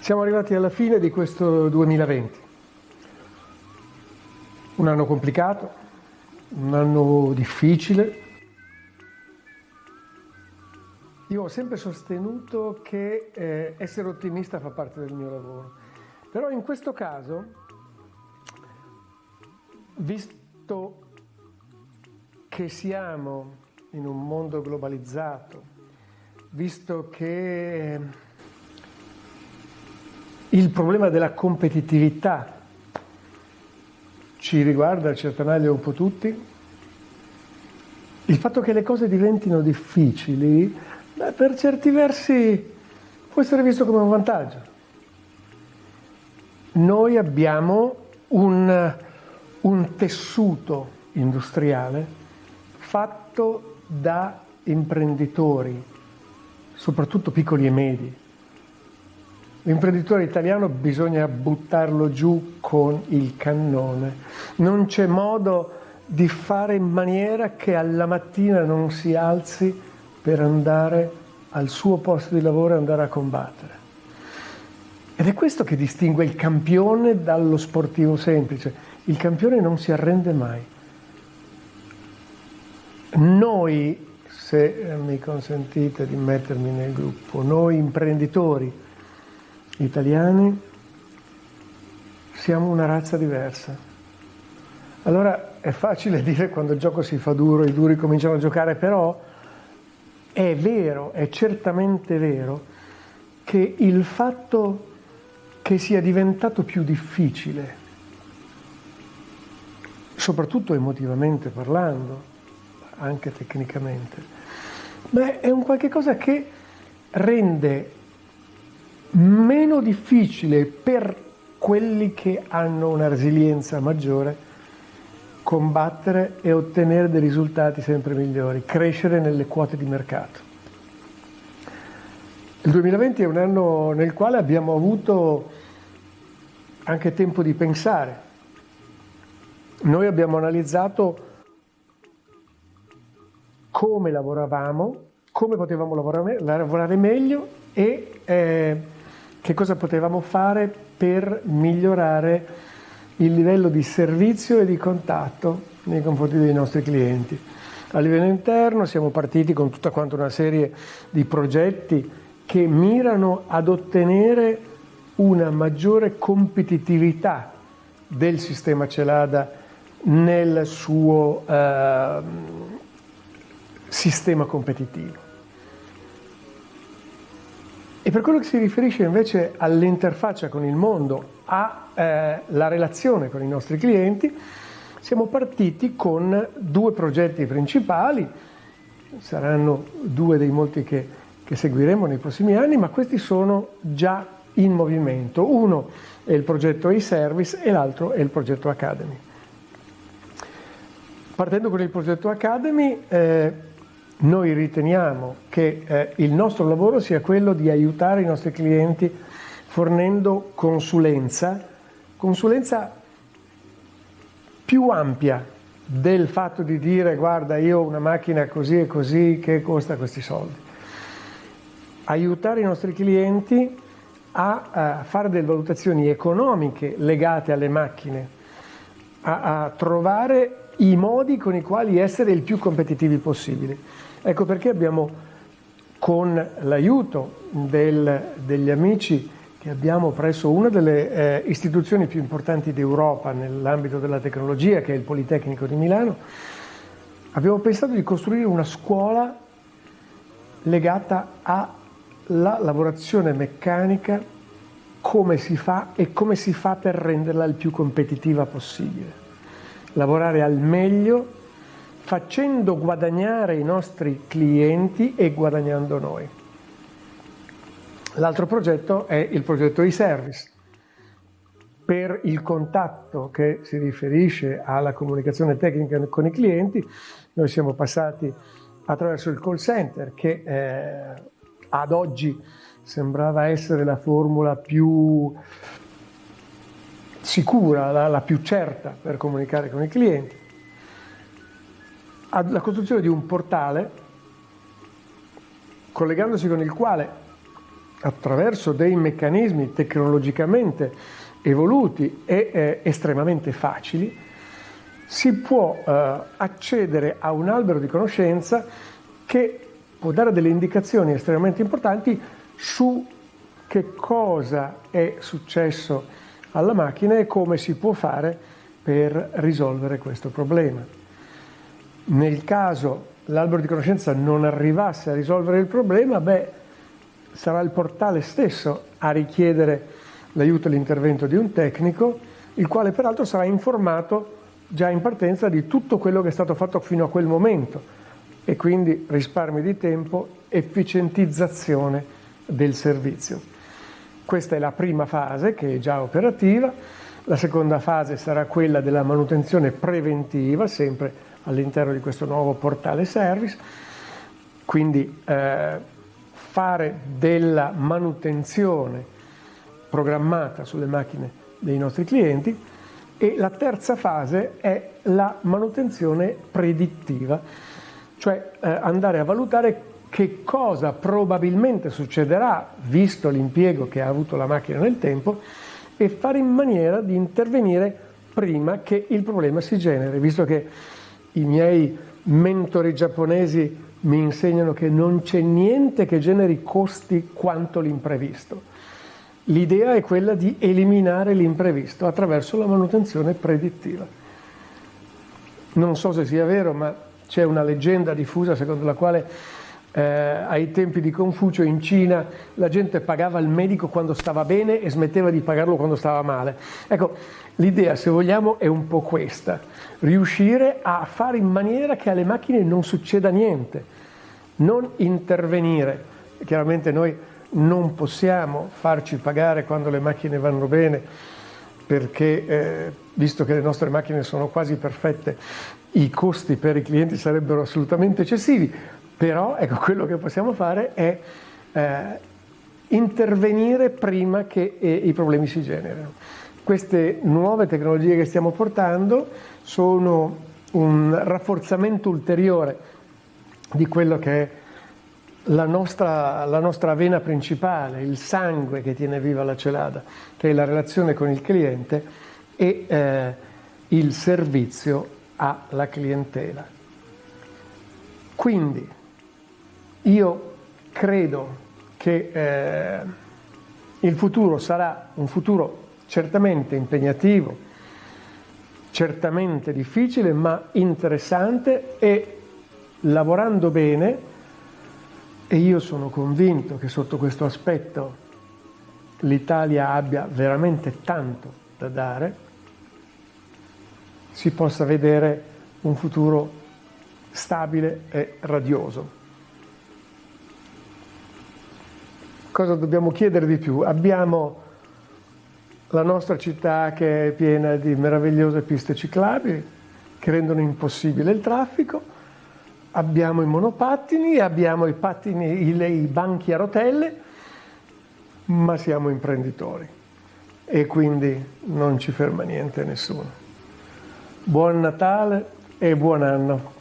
Siamo arrivati alla fine di questo 2020, un anno complicato, un anno difficile. Io ho sempre sostenuto che essere ottimista fa parte del mio lavoro, però in questo caso, visto che siamo in un mondo globalizzato, visto che il problema della competitività ci riguarda, ci attanaglia un po' tutti, il fatto che le cose diventino difficili, per certi versi può essere visto come un vantaggio. Noi abbiamo un tessuto industriale fatto da imprenditori, soprattutto piccoli e medi. L'imprenditore italiano bisogna buttarlo giù con il cannone. Non c'è modo di fare in maniera che alla mattina non si alzi per andare al suo posto di lavoro e andare a combattere. Ed è questo che distingue il campione dallo sportivo semplice. Il campione non si arrende mai. Noi, se mi consentite di mettermi nel gruppo, noi imprenditori italiani siamo una razza diversa. Allora è facile dire quando il gioco si fa duro, i duri cominciano a giocare, però è vero, è certamente vero che il fatto che sia diventato più difficile, soprattutto emotivamente parlando, anche tecnicamente, è un qualche cosa che rende meno difficile per quelli che hanno una resilienza maggiore combattere e ottenere dei risultati sempre migliori, crescere nelle quote di mercato. Il 2020 è un anno nel quale abbiamo avuto anche tempo di pensare. Noi abbiamo analizzato come lavoravamo, come potevamo lavorare meglio e che cosa potevamo fare per migliorare il livello di servizio e di contatto nei confronti dei nostri clienti. A livello interno siamo partiti con tutta quanta una serie di progetti che mirano ad ottenere una maggiore competitività del sistema Celada nel suo sistema competitivo. E per quello che si riferisce invece all'interfaccia con il mondo, alla relazione con i nostri clienti, siamo partiti con due progetti principali, saranno due dei molti che seguiremo nei prossimi anni, ma questi sono già in movimento. Uno è il progetto e-Service e l'altro è il progetto Academy. Partendo con il progetto Academy, noi riteniamo che il nostro lavoro sia quello di aiutare i nostri clienti fornendo consulenza più ampia del fatto di dire guarda io ho una macchina così e così che costa questi soldi. Aiutare i nostri clienti a fare delle valutazioni economiche legate alle macchine, a trovare i modi con i quali essere il più competitivi possibili. Ecco perché abbiamo, con l'aiuto degli amici che abbiamo presso una delle istituzioni più importanti d'Europa nell'ambito della tecnologia, che è il Politecnico di Milano, abbiamo pensato di costruire una scuola legata alla lavorazione meccanica, come si fa e come si fa per renderla il più competitiva possibile. Lavorare al meglio, facendo guadagnare i nostri clienti e guadagnando noi. L'altro progetto è il progetto e-Service. Per il contatto che si riferisce alla comunicazione tecnica con i clienti, noi siamo passati attraverso il call center che ad oggi sembrava essere la formula più sicura, la più certa per comunicare con i clienti, alla costruzione di un portale collegandosi con il quale attraverso dei meccanismi tecnologicamente evoluti e estremamente facili, si può accedere a un albero di conoscenza che può dare delle indicazioni estremamente importanti su che cosa è successo alla macchina e come si può fare per risolvere questo problema. Nel caso l'albero di conoscenza non arrivasse a risolvere il problema, sarà il portale stesso a richiedere l'aiuto e l'intervento di un tecnico, il quale peraltro sarà informato già in partenza di tutto quello che è stato fatto fino a quel momento, e quindi risparmio di tempo, efficientizzazione del servizio. Questa è la prima fase, che è già operativa. La seconda fase sarà quella della manutenzione preventiva, sempre all'interno di questo nuovo portale service, quindi fare della manutenzione programmata sulle macchine dei nostri clienti. E la terza fase è la manutenzione predittiva, cioè andare a valutare che cosa probabilmente succederà, visto l'impiego che ha avuto la macchina nel tempo, e fare in maniera di intervenire prima che il problema si generi, visto che i miei mentori giapponesi mi insegnano che non c'è niente che generi costi quanto l'imprevisto. L'idea è quella di eliminare l'imprevisto attraverso la manutenzione predittiva. Non so se sia vero, ma c'è una leggenda diffusa secondo la quale ai tempi di Confucio in Cina la gente pagava il medico quando stava bene e smetteva di pagarlo quando stava male. Ecco, l'idea, se vogliamo, è un po' questa: riuscire a fare in maniera che alle macchine non succeda niente, non intervenire. Chiaramente noi non possiamo farci pagare quando le macchine vanno bene, perché visto che le nostre macchine sono quasi perfette, i costi per i clienti sarebbero assolutamente eccessivi. Però ecco, quello che possiamo fare è intervenire prima che i problemi si generino. Queste nuove tecnologie che stiamo portando sono un rafforzamento ulteriore di quello che è la nostra vena principale, il sangue che tiene viva la Celada, che è la relazione con il cliente e il servizio alla clientela. Quindi io credo che il futuro sarà un futuro certamente impegnativo, certamente difficile, ma interessante, e lavorando bene. E io sono convinto che sotto questo aspetto l'Italia abbia veramente tanto da dare, si possa vedere un futuro stabile e radioso. Cosa dobbiamo chiedere di più? Abbiamo la nostra città che è piena di meravigliose piste ciclabili che rendono impossibile il traffico. Abbiamo i monopattini, abbiamo i banchi a rotelle, ma siamo imprenditori e quindi non ci ferma niente nessuno. Buon Natale e buon anno.